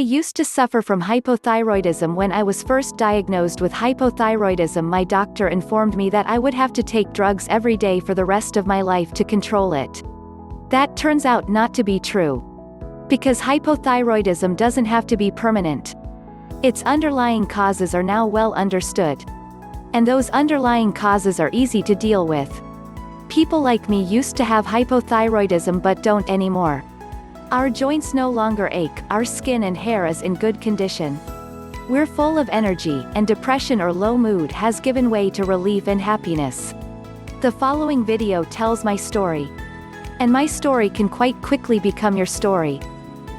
used to suffer from hypothyroidism. When I was first diagnosed with hypothyroidism, my doctor informed me that I would have to take drugs every day for the rest of my life to control it. That turns out not to be true. Because hypothyroidism doesn't have to be permanent. Its underlying causes are now well understood. And those underlying causes are easy to deal with. People like me used to have hypothyroidism but don't anymore. Our joints no longer ache, our skin and hair is in good condition. We're full of energy, and depression or low mood has given way to relief and happiness. The following video tells my story. And my story can quite quickly become your story.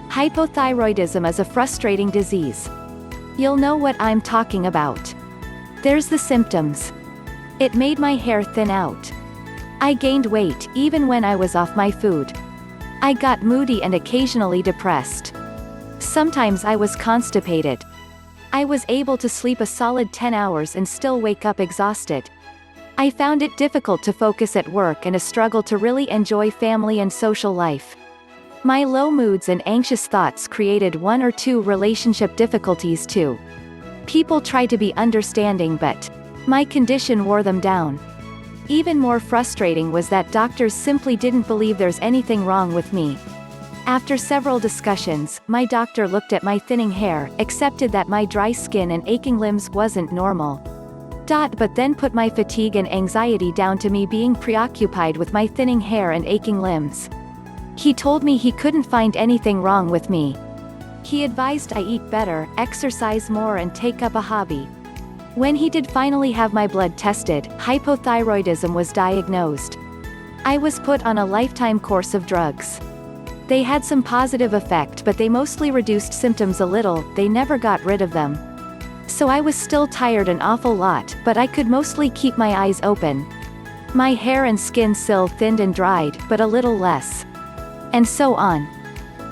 Hypothyroidism is a frustrating disease. You'll know what I'm talking about. There's the symptoms. It made my hair thin out. I gained weight, even when I was off my food. I got moody and occasionally depressed. Sometimes I was constipated. I was able to sleep a solid 10 hours and still wake up exhausted. I found it difficult to focus at work and a struggle to really enjoy family and social life. My low moods and anxious thoughts created 1 or 2 relationship difficulties too. People tried to be understanding, but my condition wore them down. Even more frustrating was that doctors simply didn't believe there's anything wrong with me. After several discussions, my doctor looked at my thinning hair, accepted that my dry skin and aching limbs wasn't normal. But then put my fatigue and anxiety down to me being preoccupied with my thinning hair and aching limbs. He told me he couldn't find anything wrong with me. He advised I eat better, exercise more and take up a hobby. When he did finally have my blood tested, hypothyroidism was diagnosed. I was put on a lifetime course of drugs. They had some positive effect, but they mostly reduced symptoms a little, they never got rid of them. So I was still tired an awful lot, but I could mostly keep my eyes open. My hair and skin still thinned and dried, but a little less. And so on.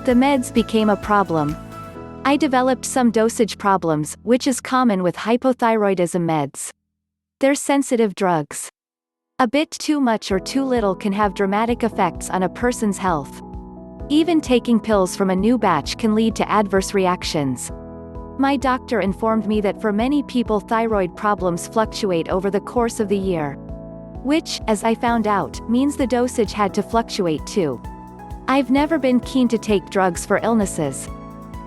The meds became a problem. I developed some dosage problems, which is common with hypothyroidism meds. They're sensitive drugs. A bit too much or too little can have dramatic effects on a person's health. Even taking pills from a new batch can lead to adverse reactions. My doctor informed me that for many people thyroid problems fluctuate over the course of the year. Which, as I found out, means the dosage had to fluctuate too. I've never been keen to take drugs for illnesses.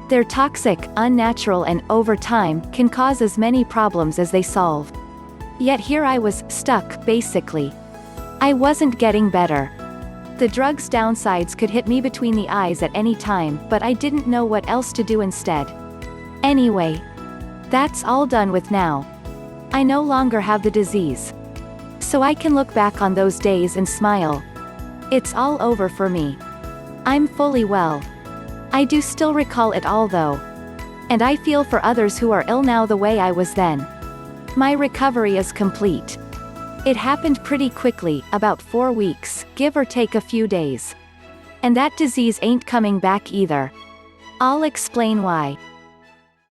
They're toxic, unnatural and, over time, can cause as many problems as they solve. Yet here I was, stuck, basically. I wasn't getting better. The drug's downsides could hit me between the eyes at any time, but I didn't know what else to do instead. Anyway. That's all done with now. I no longer have the disease. So I can look back on those days and smile. It's all over for me. I'm fully well. I do still recall it all though. And I feel for others who are ill now the way I was then. My recovery is complete. It happened pretty quickly, about 4 weeks, give or take a few days. And that disease ain't coming back either. I'll explain why.